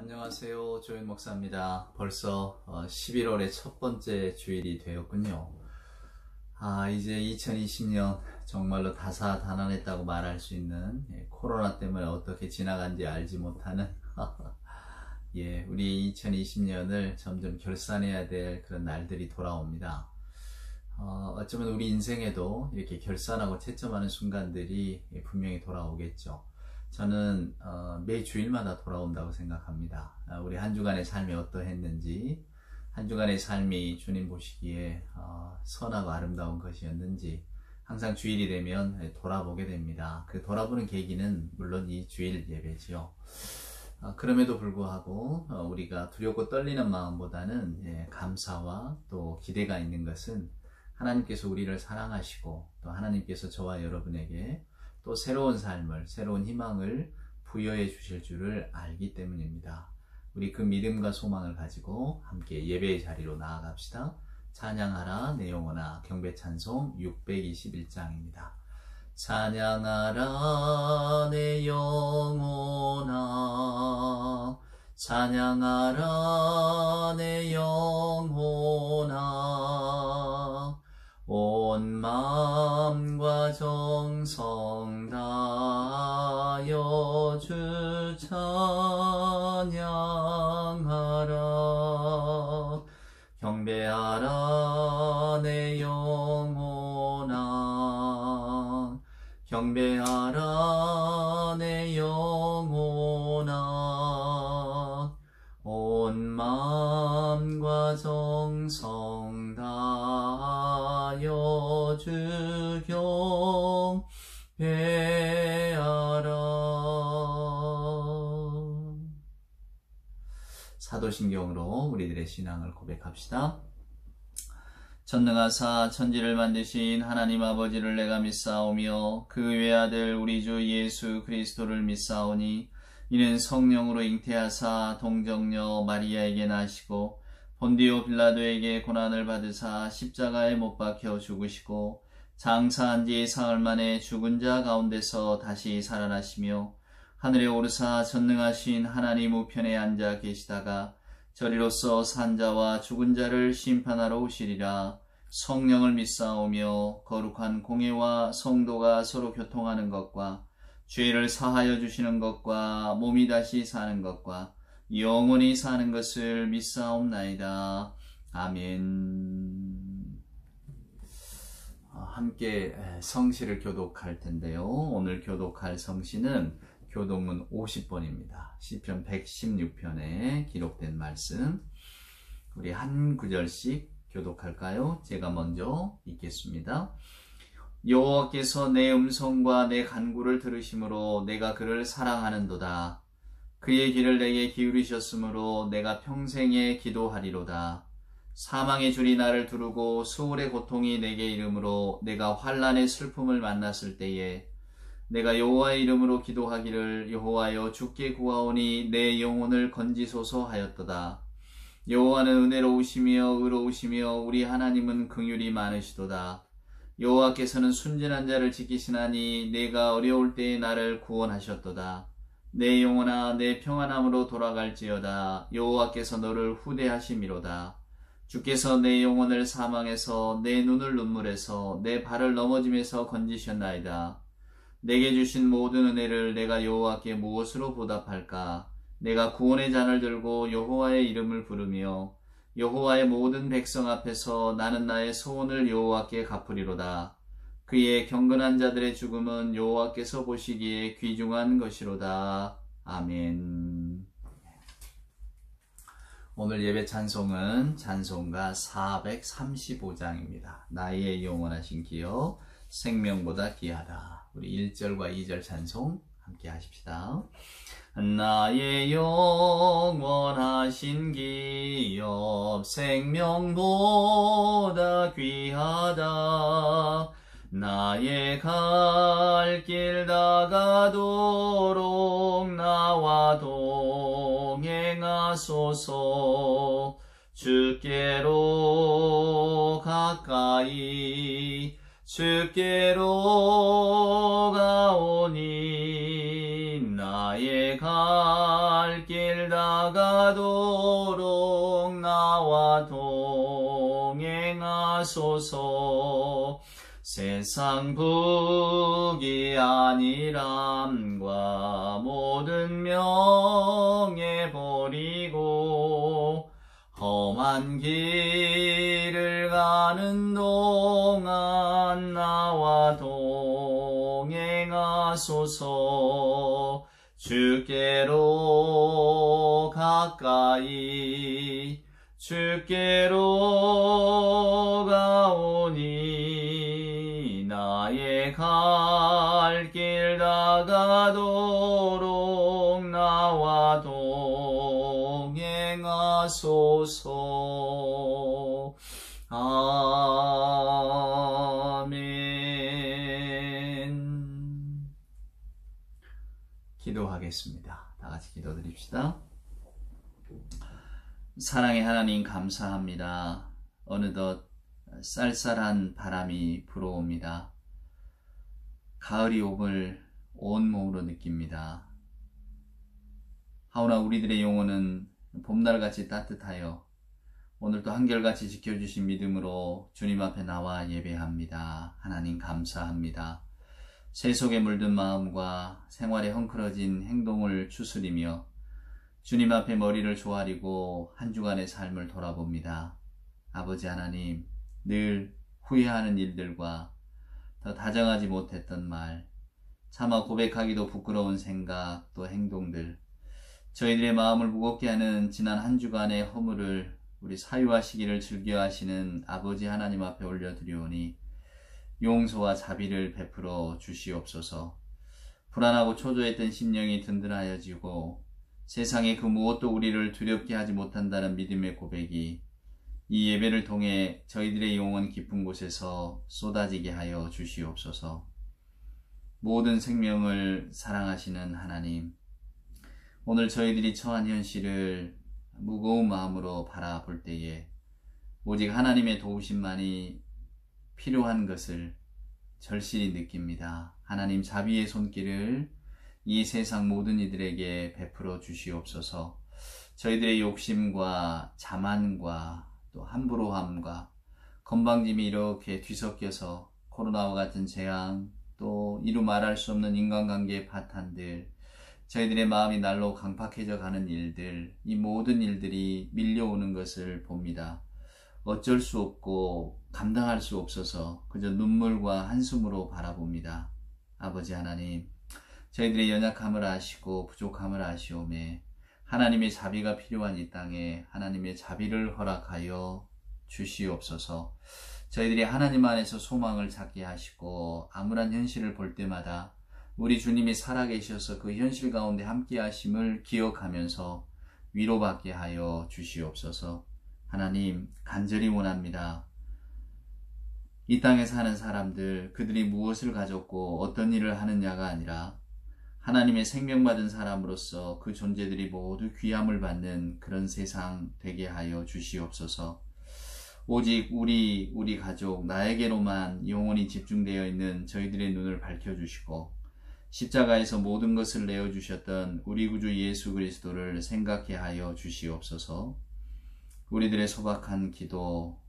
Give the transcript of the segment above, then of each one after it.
안녕하세요. 조윤 목사입니다. 벌써 11월의 첫 번째 주일이 되었군요. 이제 2020년 정말로 다사다난했다고 말할 수 있는 코로나 때문에 어떻게 지나간지 알지 못하는 우리 2020년을 점점 결산해야 될 그런 날들이 돌아옵니다. 어쩌면 우리 인생에도 이렇게 결산하고 채점하는 순간들이 분명히 돌아오겠죠. 저는 매 주일마다 돌아온다고 생각합니다. 우리 한 주간의 삶이 어떠했는지, 한 주간의 삶이 주님 보시기에 선하고 아름다운 것이었는지 항상 주일이 되면 돌아보게 됩니다. 그 돌아보는 계기는 물론 이 주일 예배지요. 그럼에도 불구하고 우리가 두렵고 떨리는 마음보다는 감사와 또 기대가 있는 것은 하나님께서 우리를 사랑하시고 또 하나님께서 저와 여러분에게 또 새로운 삶을, 새로운 희망을 부여해 주실 줄을 알기 때문입니다. 우리 그 믿음과 소망을 가지고 함께 예배의 자리로 나아갑시다. 찬양하라 내 영혼아, 경배 찬송 621장입니다. 찬양하라 내 영혼아, 찬양하라 내 영혼아, 온 마음과 정성 다하여 주 찬양하라. 경배하라 내 영혼아, 경배하라 내 영혼아, 온 마음과 정성 다하여 주 경배하라. 사도신경으로 우리들의 신앙을 고백합시다. 전능하사 천지를 만드신 하나님 아버지를 내가 믿사오며 그 외아들 우리 주 예수 그리스도를 믿사오니 이는 성령으로 잉태하사 동정녀 마리아에게 나시고 본디오 빌라도에게 고난을 받으사 십자가에 못 박혀 죽으시고 장사한 지 사흘 만에 죽은 자 가운데서 다시 살아나시며 하늘에 오르사 전능하신 하나님 우편에 앉아 계시다가 저리로서 산 자와 죽은 자를 심판하러 오시리라. 성령을 믿사오며 거룩한 공회와 성도가 서로 교통하는 것과 죄를 사하여 주시는 것과 몸이 다시 사는 것과 영원히 사는 것을 믿사옵나이다. 아멘. 함께 성시를 교독할 텐데요. 오늘 교독할 성시는 교독문 50번입니다. 시편 116편에 기록된 말씀. 우리 한 구절씩 교독할까요? 제가 먼저 읽겠습니다. 여호와께서 내 음성과 내 간구를 들으심으로 내가 그를 사랑하는도다. 그의 길을 내게 기울이셨으므로 내가 평생에 기도하리로다. 사망의 줄이 나를 두르고 수월의 고통이 내게 이르므로 내가 환난의 슬픔을 만났을 때에 내가 여호와의 이름으로 기도하기를 여호와여 주께 구하오니 내 영혼을 건지소서 하였도다. 여호와는 은혜로우시며 의로우시며 우리 하나님은 긍휼이 많으시도다. 여호와께서는 순진한 자를 지키시나니 내가 어려울 때에 나를 구원하셨도다. 내 영혼아 내 평안함으로 돌아갈지어다. 여호와께서 너를 후대하심이로다. 주께서 내 영혼을 사망에서 내 눈을 눈물에서 내 발을 넘어짐에서 건지셨나이다. 내게 주신 모든 은혜를 내가 여호와께 무엇으로 보답할까? 내가 구원의 잔을 들고 여호와의 이름을 부르며 여호와의 모든 백성 앞에서 나는 나의 소원을 여호와께 갚으리로다. 그의 경건한 자들의 죽음은 여호와께서 보시기에 귀중한 것이로다. 아멘. 오늘 예배 찬송은 찬송가 435장입니다. 나의 영원하신 기여 생명보다 귀하다. 우리 1절과 2절 찬송 함께 하십시다. 나의 영원하신 기업 생명보다 귀하다. 나의 갈 길 다가도록 나와 동행하소서. 주께로 가까이 주께로 가오니 나의 갈 길 길 다가도록 나와 동행하소서. 세상 부귀 안일함과 모든 명예 버리고 험한 길을 가는 동안 나와 동행하소서. 주께로 가까이 주께로 가오니 나의 갈 길 다가도록 나와 동행하소서. 아멘. 기도하겠습니다. 다 같이 기도드립시다. 사랑의 하나님 감사합니다. 어느덧 쌀쌀한 바람이 불어옵니다. 가을이 옴을 온몸으로 느낍니다. 하오나 우리들의 영혼은 봄날같이 따뜻하여 오늘도 한결같이 지켜주신 믿음으로 주님 앞에 나와 예배합니다. 하나님 감사합니다. 세속에 물든 마음과 생활에 헝클어진 행동을 추스리며 주님 앞에 머리를 조아리고 한 주간의 삶을 돌아봅니다. 아버지 하나님, 늘 후회하는 일들과 더 다정하지 못했던 말, 차마 고백하기도 부끄러운 생각, 또 행동들, 저희들의 마음을 무겁게 하는 지난 한 주간의 허물을 우리 사유하시기를 즐겨하시는 아버지 하나님 앞에 올려드리오니 용서와 자비를 베풀어 주시옵소서. 불안하고 초조했던 심령이 든든하여지고 세상의 그 무엇도 우리를 두렵게 하지 못한다는 믿음의 고백이 이 예배를 통해 저희들의 영혼 깊은 곳에서 쏟아지게 하여 주시옵소서. 모든 생명을 사랑하시는 하나님, 오늘 저희들이 처한 현실을 무거운 마음으로 바라볼 때에 오직 하나님의 도우심만이 필요한 것을 절실히 느낍니다. 하나님 자비의 손길을 이 세상 모든 이들에게 베풀어 주시옵소서. 저희들의 욕심과 자만과 또 함부로함과 건방짐이 이렇게 뒤섞여서 코로나와 같은 재앙, 또 이루 말할 수 없는 인간관계의 파탄들, 저희들의 마음이 날로 강팍해져 가는 일들, 이 모든 일들이 밀려오는 것을 봅니다. 어쩔 수 없고 감당할 수 없어서 그저 눈물과 한숨으로 바라봅니다. 아버지 하나님, 저희들의 연약함을 아시고 부족함을 아시오매 하나님의 자비가 필요한 이 땅에 하나님의 자비를 허락하여 주시옵소서. 저희들이 하나님 안에서 소망을 찾게 하시고 암울한 현실을 볼 때마다 우리 주님이 살아계셔서 그 현실 가운데 함께 하심을 기억하면서 위로받게 하여 주시옵소서. 하나님 간절히 원합니다. 이 땅에 사는 사람들, 그들이 무엇을 가졌고 어떤 일을 하느냐가 아니라 하나님의 생명받은 사람으로서 그 존재들이 모두 귀함을 받는 그런 세상 되게 하여 주시옵소서. 오직 우리 가족, 나에게로만 영혼이 집중되어 있는 저희들의 눈을 밝혀주시고 십자가에서 모든 것을 내어주셨던 우리 구주 예수 그리스도를 생각해 하여 주시옵소서. 우리들의 소박한 기도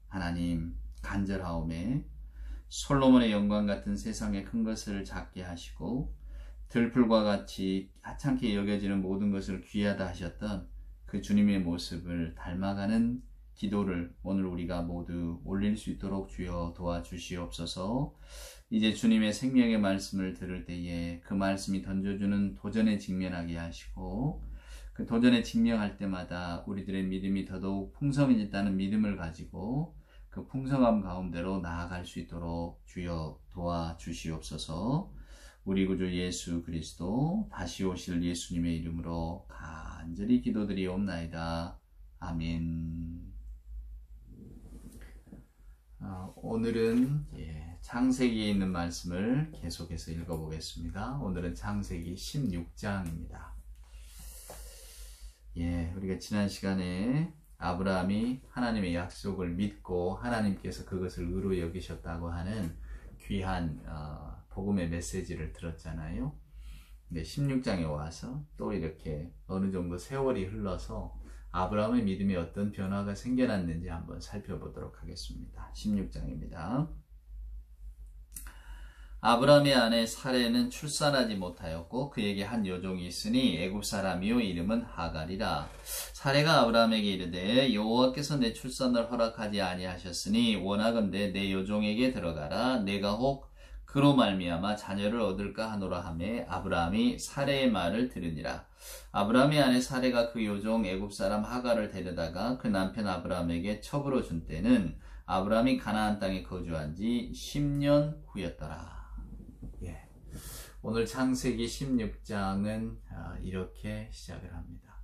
하나님 간절하오매 솔로몬의 영광 같은 세상의 큰 것을 작게 하시고 들풀과 같이 하찮게 여겨지는 모든 것을 귀하다 하셨던 그 주님의 모습을 닮아가는 기도를 오늘 우리가 모두 올릴 수 있도록 주여 도와주시옵소서. 이제 주님의 생명의 말씀을 들을 때에 그 말씀이 던져주는 도전에 직면하게 하시고 그 도전에 직면할 때마다 우리들의 믿음이 더더욱 풍성해졌다는 믿음을 가지고 그 풍성함 가운데로 나아갈 수 있도록 주여 도와주시옵소서. 우리 구주 예수 그리스도 다시 오실 예수님의 이름으로 간절히 기도드리옵나이다. 아멘. 오늘은 창세기에 있는 말씀을 계속해서 읽어보겠습니다. 오늘은 창세기 16장입니다. 우리가 지난 시간에 아브라함이 하나님의 약속을 믿고 하나님께서 그것을 의로 여기셨다고 하는 귀한 복음의 메시지를 들었잖아요. 16장에 와서 또 이렇게 어느 정도 세월이 흘러서 아브라함의 믿음에 어떤 변화가 생겨났는지 한번 살펴보도록 하겠습니다. 16장입니다. 아브라함의 아내 사레는 출산하지 못하였고 그에게 한 여종이 있으니 애굽 사람이요 이름은 하갈이라. 사레가 아브라함에게 이르되 여호와께서 내 출산을 허락하지 아니하셨으니 원하건대 내 여종에게 들어가라. 내가 혹 그로 말미암아 자녀를 얻을까 하노라 하매 아브라함이 사레의 말을 들으니라. 아브라함의 아내 사레가 그 여종 애굽 사람 하갈을 데려다가 그 남편 아브라함에게 첩으로 준 때는 아브라함이 가나안 땅에 거주한 지 10년 후였더라. 오늘 창세기 16장은 이렇게 시작을 합니다.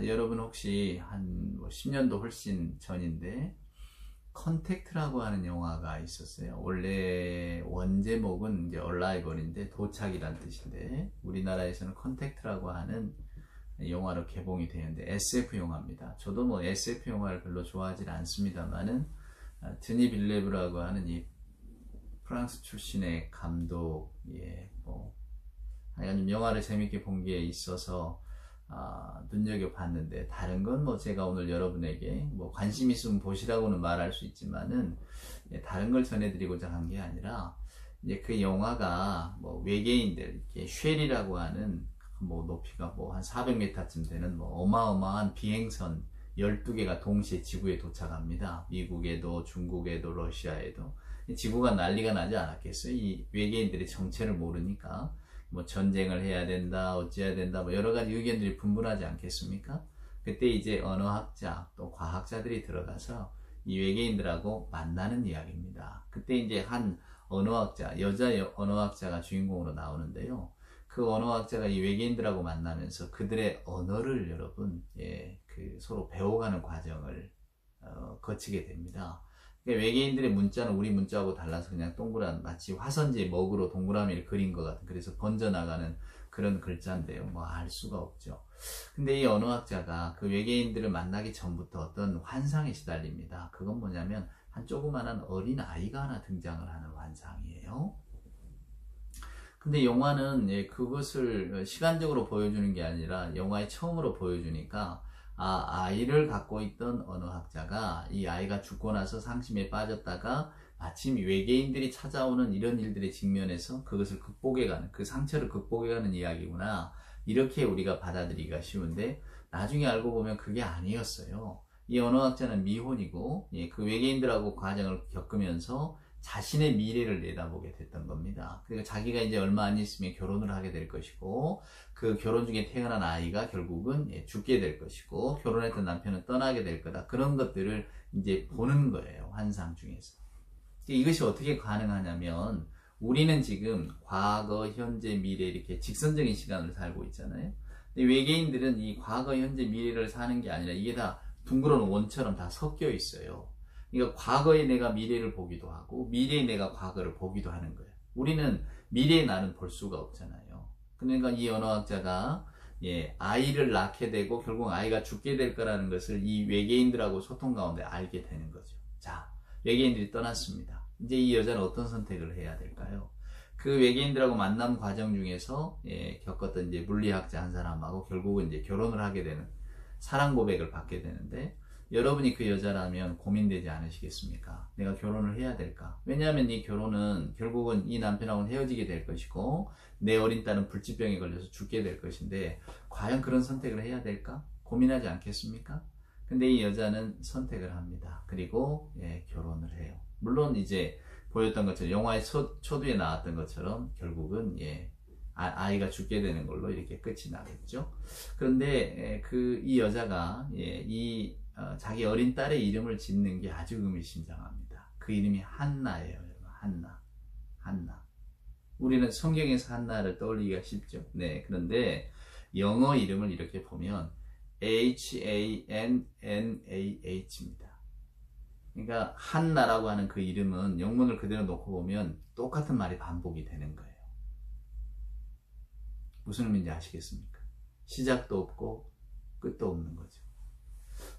여러분 혹시 한 10년도 훨씬 전인데 컨택트라고 하는 영화가 있었어요. 원래 원제목은 이제 얼라이벌인데 도착이란 뜻인데 우리나라에서는 컨택트라고 하는 영화로 개봉이 되는데 SF 영화입니다. 저도 뭐 SF 영화를 별로 좋아하지 않습니다만은 드니 빌레브라고 하는 이 프랑스 출신의 감독, 하여간 영화를 재밌게 본 게 있어서 눈여겨봤는데 다른 건 뭐 제가 오늘 여러분에게 뭐 관심 있으면 보시라고는 말할 수 있지만은 다른 걸 전해드리고자 한 게 아니라 이제 그 영화가 뭐 외계인들 이렇게 쉘이라고 하는 뭐 높이가 뭐 한 400m쯤 되는 뭐 어마어마한 비행선 12개가 동시에 지구에 도착합니다. 미국에도 중국에도 러시아에도. 지구가 난리가 나지 않았겠어요? 이 외계인들의 정체를 모르니까 뭐 전쟁을 해야 된다, 어찌해야 된다, 뭐 여러 가지 의견들이 분분하지 않겠습니까? 그때 이제 언어학자 또 과학자들이 들어가서 이 외계인들하고 만나는 이야기입니다. 그때 이제 한 언어학자, 여자 언어학자가 주인공으로 나오는데요. 그 언어학자가 이 외계인들하고 만나면서 그들의 언어를 여러분, 서로 배워가는 과정을 거치게 됩니다. 외계인들의 문자는 우리 문자하고 달라서 그냥 동그란 마치 화선지 먹으로 동그라미를 그린 것 같은 그래서 번져나가는 그런 글자인데요. 뭐 알 수가 없죠. 근데 이 언어학자가 그 외계인들을 만나기 전부터 어떤 환상에 시달립니다. 그건 뭐냐면 한 조그만한 어린 아이가 하나 등장을 하는 환상이에요. 근데 영화는 그것을 시간적으로 보여주는 게 아니라 영화의 처음으로 보여주니까 아이를 갖고 있던 언어학자가 이 아이가 죽고 나서 상심에 빠졌다가 마침 외계인들이 찾아오는 이런 일들에 직면해서 그것을 극복해가는, 그 상처를 극복해가는 이야기구나. 이렇게 우리가 받아들이기가 쉬운데 나중에 알고 보면 그게 아니었어요. 이 언어학자는 미혼이고 그 외계인들하고 과정을 겪으면서 자신의 미래를 내다보게 됐던 겁니다. 그러니까 자기가 이제 얼마 안 있으면 결혼을 하게 될 것이고 그 결혼 중에 태어난 아이가 결국은 죽게 될 것이고 결혼했던 남편은 떠나게 될 거다. 그런 것들을 이제 보는 거예요. 환상 중에서. 이것이 어떻게 가능하냐면 우리는 지금 과거, 현재, 미래 이렇게 직선적인 시간을 살고 있잖아요. 근데 외계인들은 이 과거, 현재, 미래를 사는 게 아니라 이게 다 둥그런 원처럼 다 섞여 있어요. 그러니까 과거의 내가 미래를 보기도 하고 미래의 내가 과거를 보기도 하는 거예요. 우리는 미래의 나는 볼 수가 없잖아요. 그러니까 이 언어학자가 아이를 낳게 되고 결국 아이가 죽게 될 거라는 것을 이 외계인들하고 소통 가운데 알게 되는 거죠. 자, 외계인들이 떠났습니다. 이제 이 여자는 어떤 선택을 해야 될까요? 그 외계인들하고 만남 과정 중에서 겪었던 이제 물리학자 한 사람하고 결국은 이제 결혼을 하게 되는 사랑 고백을 받게 되는데 여러분이 그 여자라면 고민되지 않으시겠습니까? 내가 결혼을 해야 될까? 왜냐하면 이 결혼은 결국은 이 남편하고는 헤어지게 될 것이고 내 어린 딸은 불치병에 걸려서 죽게 될 것인데 과연 그런 선택을 해야 될까? 고민하지 않겠습니까? 근데 이 여자는 선택을 합니다. 그리고 결혼을 해요. 물론 이제 보였던 것처럼 영화의 초두에 나왔던 것처럼 결국은 아이가 죽게 되는 걸로 이렇게 끝이 나겠죠. 그런데 이 여자가 자기 어린 딸의 이름을 짓는 게 아주 의미심장합니다. 그 이름이 한나예요. 여러분. 한나. 우리는 성경에서 한나를 떠올리기가 쉽죠. 네, 그런데 영어 이름을 이렇게 보면 H-A-N-N-A-H입니다. 그러니까 한나라고 하는 그 이름은 영문을 그대로 놓고 보면 똑같은 말이 반복이 되는 거예요. 무슨 의미인지 아시겠습니까? 시작도 없고 끝도 없는 거죠.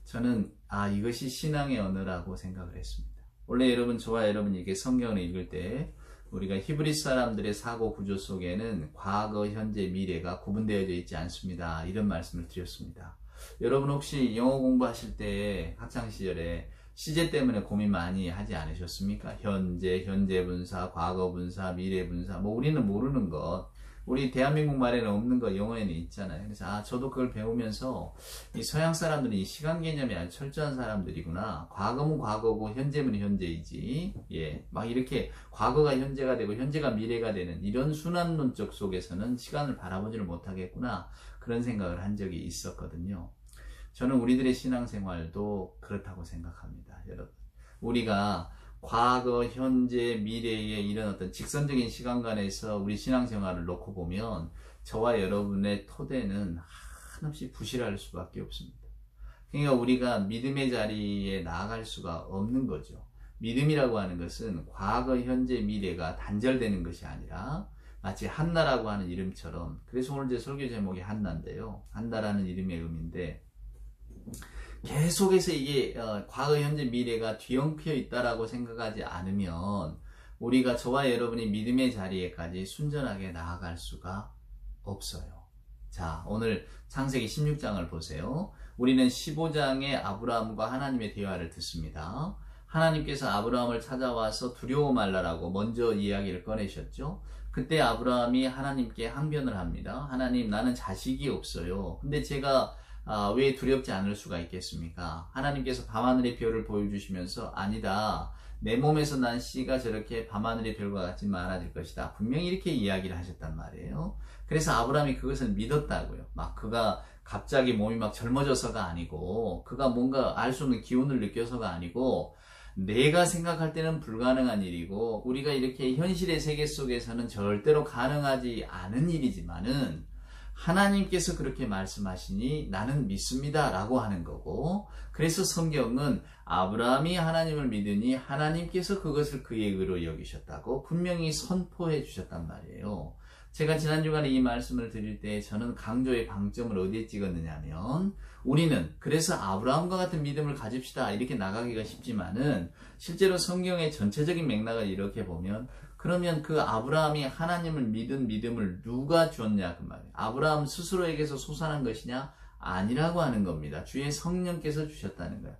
저는 이것이 신앙의 언어라고 생각을 했습니다. 원래 저와 여러분이 이렇게 성경을 읽을 때 우리가 히브리 사람들의 사고 구조 속에는 과거, 현재, 미래가 구분되어져 있지 않습니다. 이런 말씀을 드렸습니다. 여러분 혹시 영어 공부하실 때 학창시절에 시제 때문에 고민 많이 하지 않으셨습니까? 현재 분사, 과거 분사, 미래 분사, 뭐 우리는 모르는 것, 우리 대한민국 말에는 없는 거 영어에는 있잖아요. 그래서 저도 그걸 배우면서 이 서양 사람들은 이 시간 개념이 아주 철저한 사람들이구나. 과거면 과거고 현재면 현재이지. 예, 막 이렇게 과거가 현재가 되고 현재가 미래가 되는 이런 순환론적 속에서는 시간을 바라보지를 못하겠구나. 그런 생각을 한 적이 있었거든요. 저는 우리들의 신앙생활도 그렇다고 생각합니다. 여러분, 우리가 과거, 현재, 미래의 이런 어떤 직선적인 시간관에서 우리 신앙생활을 놓고 보면 저와 여러분의 토대는 한없이 부실할 수밖에 없습니다. 그러니까 우리가 믿음의 자리에 나아갈 수가 없는 거죠. 믿음이라고 하는 것은 과거, 현재, 미래가 단절되는 것이 아니라 마치 한나라고 하는 이름처럼, 그래서 오늘 제 설교 제목이 한나인데요. 한나라는 이름의 의미인데 계속해서 이게 과거, 현재, 미래가 뒤엉켜 있다라고 생각하지 않으면 우리가 저와 여러분이 믿음의 자리에까지 순전하게 나아갈 수가 없어요. 자, 오늘 창세기 16장을 보세요. 우리는 15장에 아브라함과 하나님의 대화를 듣습니다. 하나님께서 아브라함을 찾아와서 두려워 말라라고 먼저 이야기를 꺼내셨죠. 그때 아브라함이 하나님께 항변을 합니다. 하나님, 나는 자식이 없어요. 근데 제가 왜 두렵지 않을 수가 있겠습니까? 하나님께서 밤하늘의 별을 보여주시면서 아니다, 내 몸에서 난 씨가 저렇게 밤하늘의 별과 같이 많아질 것이다, 분명히 이렇게 이야기를 하셨단 말이에요. 그래서 아브라함이 그것을 믿었다고요. 막 그가 갑자기 몸이 막 젊어져서가 아니고, 그가 뭔가 알 수 없는 기운을 느껴서가 아니고, 내가 생각할 때는 불가능한 일이고 우리가 이렇게 현실의 세계 속에서는 절대로 가능하지 않은 일이지만은 하나님께서 그렇게 말씀하시니 나는 믿습니다 라고 하는 거고, 그래서 성경은 아브라함이 하나님을 믿으니 하나님께서 그것을 그의 의로 여기셨다고 분명히 선포해 주셨단 말이에요. 제가 지난 주간에 이 말씀을 드릴 때 저는 강조의 방점을 어디에 찍었느냐면, 우리는 그래서 아브라함과 같은 믿음을 가집시다 이렇게 나가기가 쉽지만은 실제로 성경의 전체적인 맥락을 이렇게 보면, 그러면 그 아브라함이 하나님을 믿은 믿음을 누가 주었냐 그 말이에요. 아브라함 스스로에게서 솟아난 것이냐? 아니라고 하는 겁니다. 주의 성령께서 주셨다는 거예요.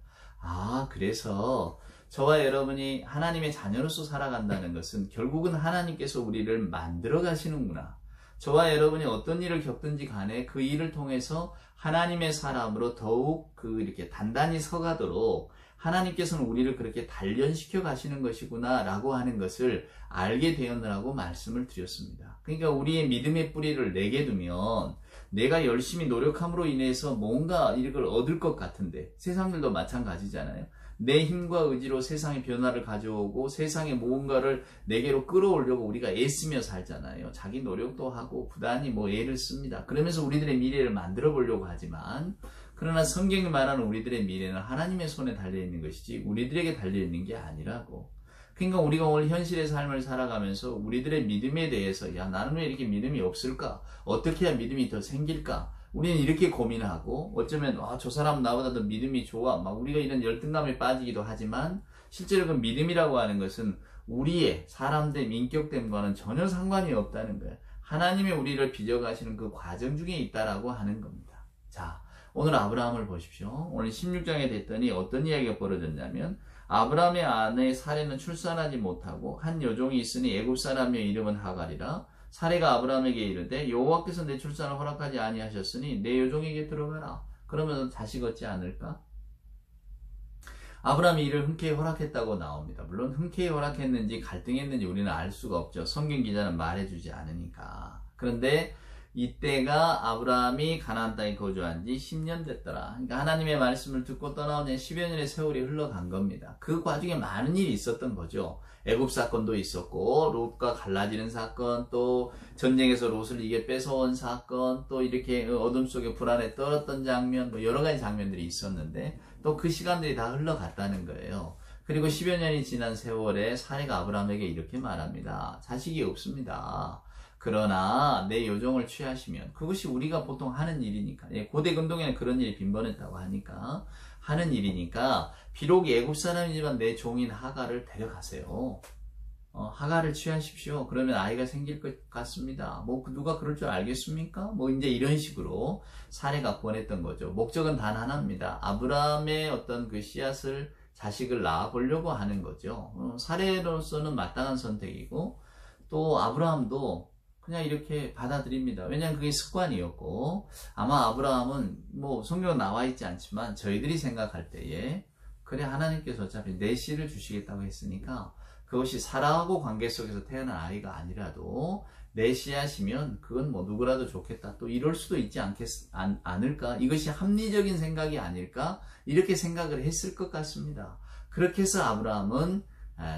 그래서 저와 여러분이 하나님의 자녀로서 살아간다는 것은 결국은 하나님께서 우리를 만들어 가시는구나. 저와 여러분이 어떤 일을 겪든지 간에 그 일을 통해서 하나님의 사람으로 더욱 이렇게 단단히 서가도록 하나님께서는 우리를 그렇게 단련시켜 가시는 것이구나 라고 하는 것을 알게 되었느라고 말씀을 드렸습니다. 그러니까 우리의 믿음의 뿌리를 내게 두면 내가 열심히 노력함으로 인해서 뭔가 이걸 얻을 것 같은데, 세상들도 마찬가지잖아요. 내 힘과 의지로 세상의 변화를 가져오고 세상의 무언가를 내게로 끌어오려고 우리가 애쓰며 살잖아요. 자기 노력도 하고 부단히 애를 씁니다. 그러면서 우리들의 미래를 만들어 보려고 하지만, 그러나 성경이 말하는 우리들의 미래는 하나님의 손에 달려있는 것이지 우리들에게 달려있는 게 아니라고. 그러니까 우리가 오늘 현실의 삶을 살아가면서 우리들의 믿음에 대해서 나는 왜 이렇게 믿음이 없을까? 어떻게 해야 믿음이 더 생길까? 우리는 이렇게 고민하고 어쩌면 저 사람은 나보다 더 믿음이 좋아 막 우리가 이런 열등감에 빠지기도 하지만, 실제로 그 믿음이라고 하는 것은 우리의 사람됨, 인격됨과는 전혀 상관이 없다는 거예요. 하나님의 우리를 빚어가시는 그 과정 중에 있다라고 하는 겁니다. 자, 오늘 아브라함을 보십시오. 오늘 16장에 됐더니 어떤 이야기가 벌어졌냐면, 아브라함의 아내 사레는 출산하지 못하고 한 여종이 있으니 애굽 사람의 이름은 하갈이라. 사레가 아브라함에게 이르되 여호와께서 내 출산을 허락하지 아니하셨으니 내 여종에게 들어가라. 그러면 자식 얻지 않을까? 아브라함이 이를 흔쾌히 허락했다고 나옵니다. 물론 흔쾌히 허락했는지 갈등했는지 우리는 알 수가 없죠. 성경 기자는 말해주지 않으니까. 그런데 이때가 아브라함이 가나안 땅에 거주한 지 10년 됐더라. 그러니까 하나님의 말씀을 듣고 떠나온 지 10여 년의 세월이 흘러간 겁니다. 그 과정에 많은 일이 있었던 거죠. 애굽 사건도 있었고, 롯과 갈라지는 사건, 또 전쟁에서 롯을 이게 뺏어온 사건, 또 이렇게 어둠 속에 불안에 떨었던 장면, 여러 가지 장면들이 있었는데 또 그 시간들이 다 흘러갔다는 거예요. 그리고 10여 년이 지난 세월에 사레가 아브라함에게 이렇게 말합니다. 자식이 없습니다. 그러나 내 여종을 취하시면, 그것이 우리가 보통 하는 일이니까, 고대 근동에는 그런 일이 빈번했다고 하니까 하는 일이니까 비록 애굽 사람이지만 내 종인 하갈을 데려가세요. 하갈을 취하십시오. 그러면 아이가 생길 것 같습니다. 뭐 누가 그럴 줄 알겠습니까? 뭐 이제 이런 식으로 사례가 권했던 거죠. 목적은 단 하나입니다. 아브라함의 어떤 그 씨앗을 자식을 낳아보려고 하는 거죠. 사례로서는 마땅한 선택이고 또 아브라함도 그냥 이렇게 받아들입니다. 왜냐하면 그게 습관이었고 아마 아브라함은 뭐 성경에 나와 있지 않지만 저희들이 생각할 때에 그래 하나님께서 어차피 내 씨를 주시겠다고 했으니까 그것이 사랑하고 관계 속에서 태어난 아이가 아니라도 내 씨앗이면 그건 뭐 누구라도 좋겠다. 또 이럴 수도 있지 않을까? 이것이 합리적인 생각이 아닐까? 이렇게 생각을 했을 것 같습니다. 그렇게 해서 아브라함은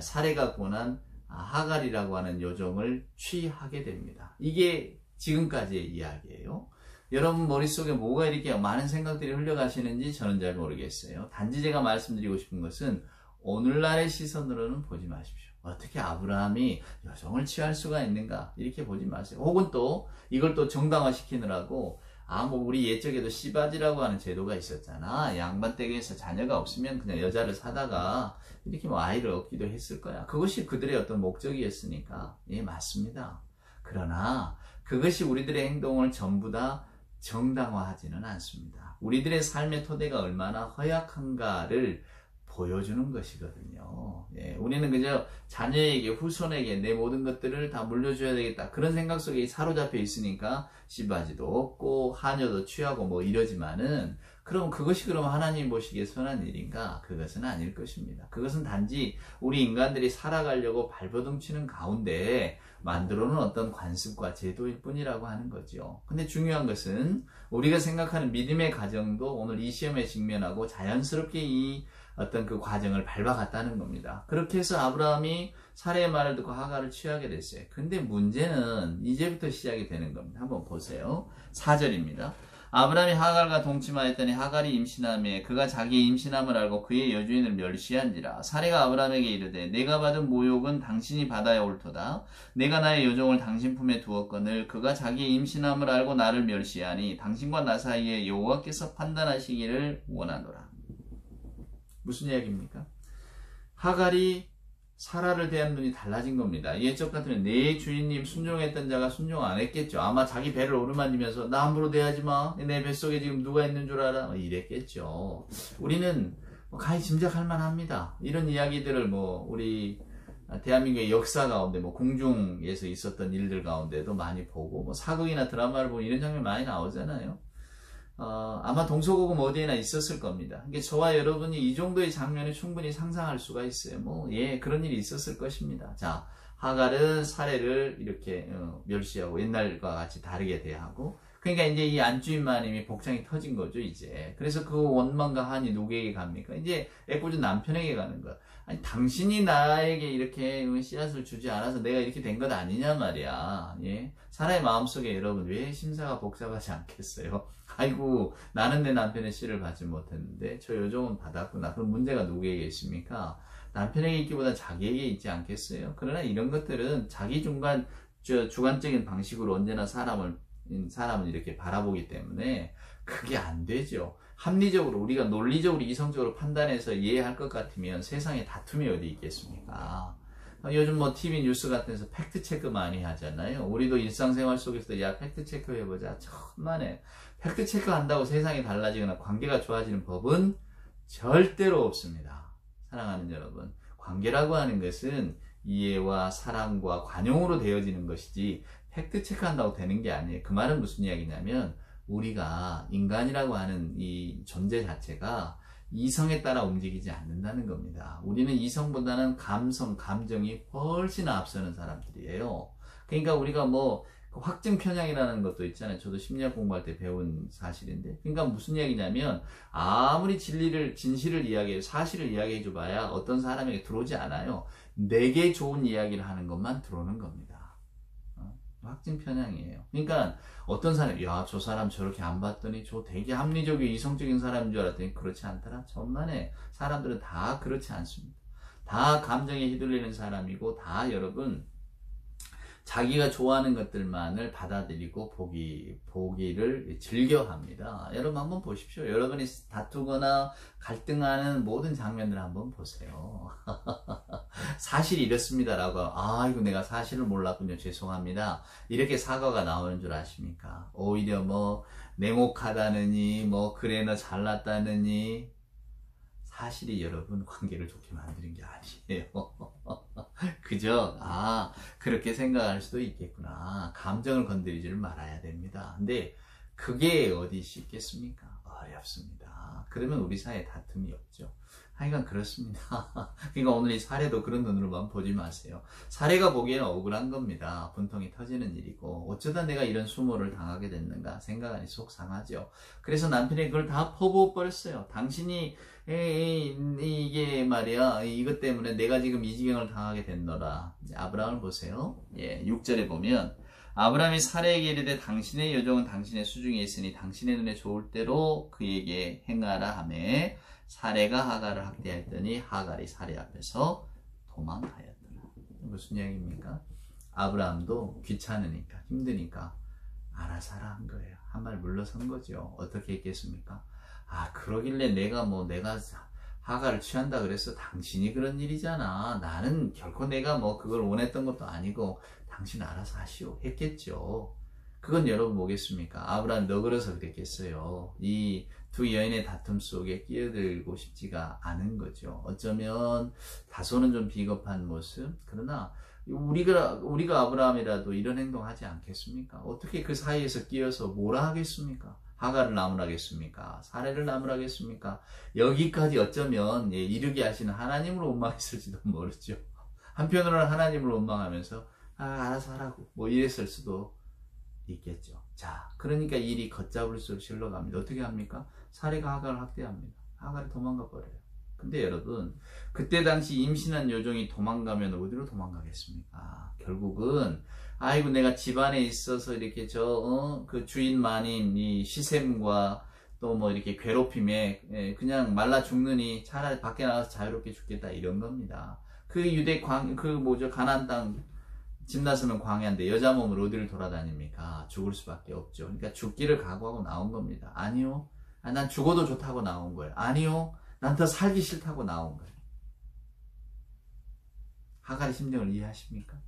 사례가 권한 하갈이라고 하는 요정을 취하게 됩니다. 이게 지금까지의 이야기예요. 여러분 머릿속에 뭐가 이렇게 많은 생각들이 흘러가시는지 저는 잘 모르겠어요. 단지 제가 말씀드리고 싶은 것은 오늘날의 시선으로는 보지 마십시오. 어떻게 아브라함이 여성을 취할 수가 있는가? 이렇게 보지 마세요. 혹은 또 이걸 또 정당화시키느라고 뭐 우리 옛적에도 씨바지라고 하는 제도가 있었잖아. 양반댁에서 자녀가 없으면 그냥 여자를 사다가 이렇게 뭐 아이를 얻기도 했을 거야. 그것이 그들의 어떤 목적이었으니까. 예, 맞습니다. 그러나 그것이 우리들의 행동을 전부 다 정당화하지는 않습니다. 우리들의 삶의 토대가 얼마나 허약한가를 보여주는 것이거든요. 예, 우리는 그저 자녀에게, 후손에게 내 모든 것들을 다 물려줘야 되겠다. 그런 생각 속에 사로잡혀 있으니까 씨바지도 없고 하녀도 취하고 뭐 이러지만은 그럼 그것이 그럼 하나님 보시기에 선한 일인가? 그것은 아닐 것입니다. 그것은 단지 우리 인간들이 살아가려고 발버둥 치는 가운데 만들어 놓은 어떤 관습과 제도일 뿐이라고 하는 거죠. 근데 중요한 것은 우리가 생각하는 믿음의 가정도 오늘 이 시험에 직면하고 자연스럽게 이 어떤 그 과정을 밟아갔다는 겁니다. 그렇게 해서 아브라함이 사례의 말을 듣고 하갈을 취하게 됐어요. 근데 문제는 이제부터 시작이 되는 겁니다. 한번 보세요. 4절입니다. 아브라함이 하갈과 동침하였더니 하갈이 임신하매 그가 자기의 임신함을 알고 그의 여주인을 멸시한지라. 사례가 아브라함에게 이르되 내가 받은 모욕은 당신이 받아야 옳도다. 내가 나의 여종을 당신 품에 두었거늘 그가 자기의 임신함을 알고 나를 멸시하니 당신과 나 사이에 여호와께서 판단하시기를 원하노라. 무슨 이야기입니까? 하갈이 사라를 대한 눈이 달라진 겁니다. 옛적 같으면 내 주인님 순종했던 자가 순종 안 했겠죠. 아마 자기 배를 오르만지면서 나 함부로 대하지 마. 내 뱃속에 지금 누가 있는 줄 알아? 이랬겠죠. 우리는 가히 짐작할 만합니다. 이런 이야기들을 우리 대한민국의 역사 가운데 궁중에서 있었던 일들 가운데도 많이 보고 사극이나 드라마를 보면 이런 장면 많이 나오잖아요. 아마 동서고금 어디에나 있었을 겁니다. 그러니까 저와 여러분이 이 정도의 장면을 충분히 상상할 수가 있어요. 그런 일이 있었을 것입니다. 자, 하갈은 사례를 이렇게 멸시하고 옛날과 같이 다르게 대하고, 그러니까 이제 이 안주인마님이 복장이 터진 거죠, 이제. 그래서 그 원망과 한이 누구에게 갑니까? 이제 애꿎은 남편에게 가는 거야. 아니, 당신이 나에게 이렇게 씨앗을 주지 않아서 내가 이렇게 된 것 아니냐 말이야. 예? 사람의 마음속에 여러분 왜 심사가 복잡하지 않겠어요? 아이고, 나는 내 남편의 씨를 받지 못했는데 저 여종은 받았구나. 그럼 문제가 누구에게 있습니까? 남편에게 있기보다 자기에게 있지 않겠어요? 그러나 이런 것들은 자기 주관적인 방식으로 언제나 사람을 이렇게 바라보기 때문에 그게 안 되죠. 합리적으로 우리가 논리적으로 이성적으로 판단해서 이해할 것 같으면 세상에 다툼이 어디 있겠습니까? 요즘 TV 뉴스 같은 데서 팩트체크 많이 하잖아요. 우리도 일상생활 속에서도 야 팩트체크 해보자. 천만에 팩트체크 한다고 세상이 달라지거나 관계가 좋아지는 법은 절대로 없습니다. 사랑하는 여러분, 관계라고 하는 것은 이해와 사랑과 관용으로 되어지는 것이지 팩트체크 한다고 되는 게 아니에요. 그 말은 무슨 이야기냐면 우리가 인간이라고 하는 이 존재 자체가 이성에 따라 움직이지 않는다는 겁니다. 우리는 이성보다는 감성, 감정이 훨씬 앞서는 사람들이에요. 그러니까 우리가 확증 편향이라는 것도 있잖아요. 저도 심리학 공부할 때 배운 사실인데. 그러니까 무슨 이야기냐면 아무리 진실을 이야기해, 사실을 이야기해 줘봐야 어떤 사람에게 들어오지 않아요. 내게 좋은 이야기를 하는 것만 들어오는 겁니다. 확증 편향이에요. 그러니까 어떤 사람이 저 사람 저렇게 안 봤더니 저 되게 합리적이고 이성적인 사람인 줄 알았더니 그렇지 않더라. 천만에 사람들은 다 그렇지 않습니다. 다 감정에 휘둘리는 사람이고 다 여러분 자기가 좋아하는 것들만을 받아들이고 보기를 즐겨합니다. 여러분 한번 보십시오. 여러분이 다투거나 갈등하는 모든 장면들을 한번 보세요. 사실이 이렇습니다라고, 이거 내가 사실을 몰랐군요. 죄송합니다. 이렇게 사과가 나오는 줄 아십니까? 오히려 뭐, 냉혹하다느니, 뭐, 그래, 너 잘났다느니, 사실이 여러분 관계를 좋게 만드는 게 아니에요. 그죠? 그렇게 생각할 수도 있겠구나. 감정을 건드리지를 말아야 됩니다. 근데 그게 어디 있겠습니까? 어렵습니다. 그러면 우리 사이에 다툼이 없죠. 하여간 그렇습니다. 그러니까 오늘 이 사례도 그런 눈으로만 보지 마세요. 사례가 보기에는 억울한 겁니다. 분통이 터지는 일이고 어쩌다 내가 이런 수모를 당하게 됐는가 생각하니 속상하죠. 그래서 남편이 그걸 다 퍼부어버렸어요. 당신이 이게 말이야 이것 때문에 내가 지금 이 지경을 당하게 됐노라. 아브라함을 보세요. 6절에 보면 아브라함이 사레에게 이르되 당신의 여종은 당신의 수중에 있으니 당신의 눈에 좋을 대로 그에게 행하라 하매 사레가 하갈을 학대하였더니 하갈이 사레 앞에서 도망하였더라. 무슨 이야기입니까? 아브라함도 귀찮으니까 힘드니까 알아서 하라 한 거예요. 한 말 물러선 거죠. 어떻게 했겠습니까? 그러길래 내가 하갈을 취한다 그랬어. 당신이 그런 일이잖아. 나는 결코 내가 그걸 원했던 것도 아니고 당신 알아서 하시오 했겠죠. 그건 여러분 뭐겠습니까? 아브라함 너그러서 그랬겠어요. 이 두 여인의 다툼 속에 끼어들고 싶지가 않은 거죠. 어쩌면 다소는 좀 비겁한 모습. 그러나 우리가 아브라함이라도 이런 행동하지 않겠습니까? 어떻게 그 사이에서 끼어서 뭐라 하겠습니까? 하갈을 나무라겠습니까? 사레를 나무라겠습니까? 여기까지 어쩌면 이르게 하시는 하나님을 원망했을지도 모르죠. 한편으로는 하나님을 원망하면서 알아서 하라고 이랬을 수도 있겠죠. 자, 그러니까 일이 걷잡을수록 실러갑니다. 어떻게 합니까? 사레가 하갈을 학대합니다. 하갈이 도망가 버려요. 근데 여러분, 그때 당시 임신한 여종이 도망가면 어디로 도망가겠습니까? 결국은 아이고 내가 집안에 있어서 이렇게 그 주인만인 이 시샘과 또 이렇게 괴롭힘에 그냥 말라 죽느니 차라리 밖에 나가서 자유롭게 죽겠다 이런 겁니다. 그 유대 가나안 땅 집 나서면 광야인데 여자 몸으로 어디를 돌아다닙니까? 죽을 수밖에 없죠. 그러니까 죽기를 각오하고 나온 겁니다. 아니요. 난 죽어도 좋다고 나온 거예요. 아니요. 난 더 살기 싫다고 나온 거예요. 하갈의 심정을 이해하십니까?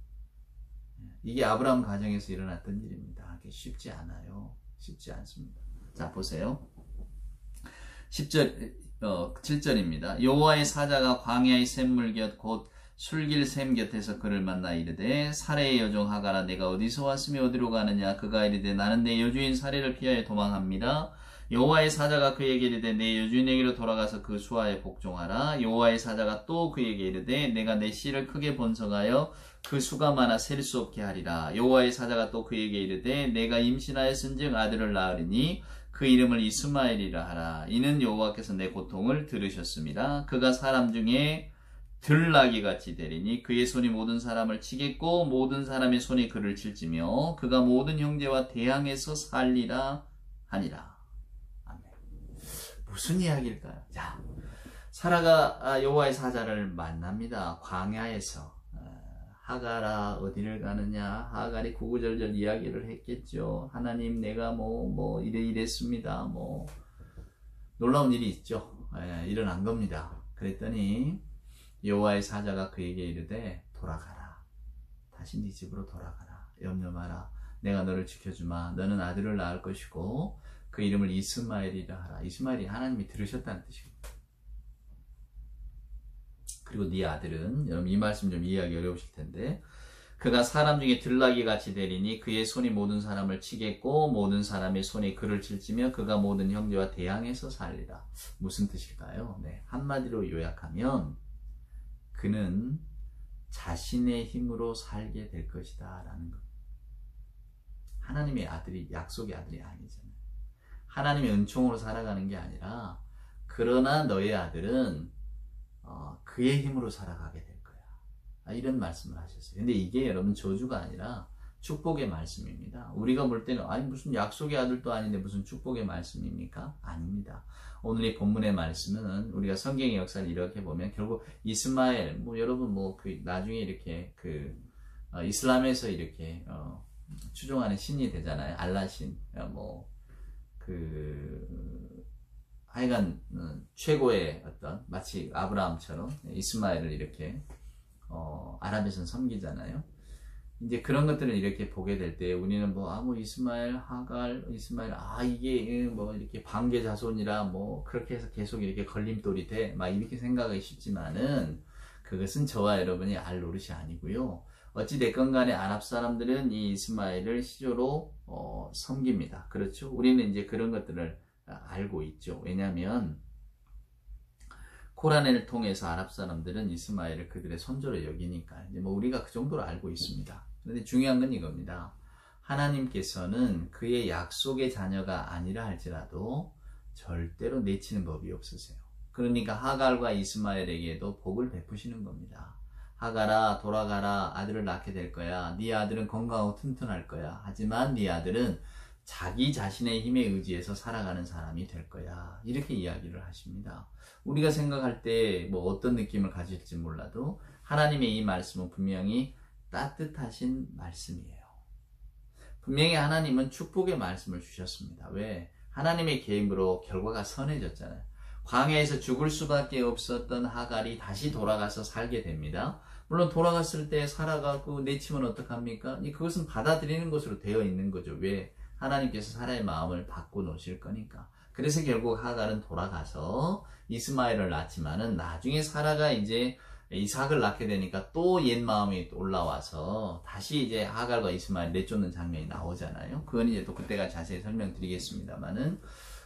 이게 아브라함 가정에서 일어났던 일입니다. 쉽지 않아요. 쉽지 않습니다. 자, 보세요. 7절입니다. 여호와의 사자가 광야의 샘물 곁 곧 술길 샘 곁에서 그를 만나 이르되 사레의 여종 하갈아 내가 어디서 왔으며 어디로 가느냐. 그가 이르되 나는 내 여주인 사레를 피하여 도망합니다. 여호와의 사자가 그에게 이르되 내 여주인에게로 돌아가서 그 수하에 복종하라. 여호와의 사자가 또 그에게 이르되 내가 내 씨를 크게 번성하여 그 수가 많아 셀 수 없게 하리라. 여호와의 사자가 또 그에게 이르되 내가 임신하였은즉 아들을 낳으리니 그 이름을 이스마엘이라 하라. 이는 여호와께서 내 고통을 들으셨습니다. 그가 사람 중에 들나귀 같이 되리니 그의 손이 모든 사람을 치겠고 모든 사람의 손이 그를 칠지며 그가 모든 형제와 대항해서 살리라 하니라. 아멘. 무슨 이야기일까요? 자, 사라가 여호와의 사자를 만납니다. 광야에서. 하갈아 어디를 가느냐. 하갈이 구구절절 이야기를 했겠죠. 하나님 내가 이랬습니다. 놀라운 일이 있죠. 일어난 겁니다. 그랬더니 여호와의 사자가 그에게 이르되 돌아가라. 다시 네 집으로 돌아가라. 염려 마라. 내가 너를 지켜주마. 너는 아들을 낳을 것이고 그 이름을 이스마엘이라 하라. 이스마엘이 하나님이 들으셨다는 뜻입니다. 그리고 네 아들은, 여러분 이 말씀 좀 이해하기 어려우실 텐데, 그가 사람 중에 들나귀 같이 되리니 그의 손이 모든 사람을 치겠고 모든 사람의 손이 그를 칠지며 그가 모든 형제와 대항해서 살리라. 무슨 뜻일까요? 한마디로 요약하면 그는 자신의 힘으로 살게 될 것이다 라는 것. 하나님의 아들이 약속의 아들이 아니잖아요. 하나님의 은총으로 살아가는 게 아니라 그러나 너의 아들은 그의 힘으로 살아가게 될 거야. 이런 말씀을 하셨어요. 근데 이게 여러분 저주가 아니라 축복의 말씀입니다. 우리가 볼 때는 무슨 약속의 아들도 아닌데 무슨 축복의 말씀입니까? 아닙니다. 오늘 이 본문의 말씀은 우리가 성경의 역사를 이렇게 보면 결국 이스마엘, 여러분 나중에 이렇게 이슬람에서 이렇게 추종하는 신이 되잖아요. 알라신, 하여간 최고의 어떤 마치 아브라함처럼 이스마엘을 이렇게 아랍에서는 섬기잖아요. 이제 그런 것들을 이렇게 보게 될 때 우리는 이스마엘, 하갈, 이스마엘, 이게 뭐 이렇게 반개 자손이라 뭐 그렇게 해서 계속 이렇게 걸림돌이 돼. 막 이렇게 생각하기 쉽지만은 그것은 저와 여러분이 알 노릇이 아니고요. 어찌됐건 간에 아랍 사람들은 이 이스마엘을 시조로 섬깁니다. 그렇죠? 우리는 이제 그런 것들을 알고 있죠. 왜냐하면 코란을 통해서 아랍 사람들은 이스마엘을 그들의 선조로 여기니까 이제 뭐 우리가 그 정도로 알고 있습니다. 그런데 중요한 건 이겁니다. 하나님께서는 그의 약속의 자녀가 아니라 할지라도 절대로 내치는 법이 없으세요. 그러니까 하갈과 이스마엘에게도 복을 베푸시는 겁니다. 하갈아 돌아가라, 아들을 낳게 될 거야. 네 아들은 건강하고 튼튼할 거야. 하지만 네 아들은 자기 자신의 힘에 의지해서 살아가는 사람이 될 거야. 이렇게 이야기를 하십니다. 우리가 생각할 때 뭐 어떤 느낌을 가질지 몰라도 하나님의 이 말씀은 분명히 따뜻하신 말씀이에요. 분명히 하나님은 축복의 말씀을 주셨습니다. 왜? 하나님의 계획으로 결과가 선해졌잖아요. 광야에서 죽을 수밖에 없었던 하갈이 다시 돌아가서 살게 됩니다. 물론 돌아갔을 때 살아가고 내치면 어떡합니까? 그것은 받아들이는 것으로 되어 있는 거죠. 왜? 하나님께서 사라의 마음을 바꿔놓으실 거니까. 그래서 결국 하갈은 돌아가서 이스마엘을 낳지만은 나중에 사라가 이제 이삭을 낳게 되니까 또 옛 마음이 올라와서 다시 이제 하갈과 이스마엘 내쫓는 장면이 나오잖아요. 그건 이제 또 그때가 자세히 설명드리겠습니다만은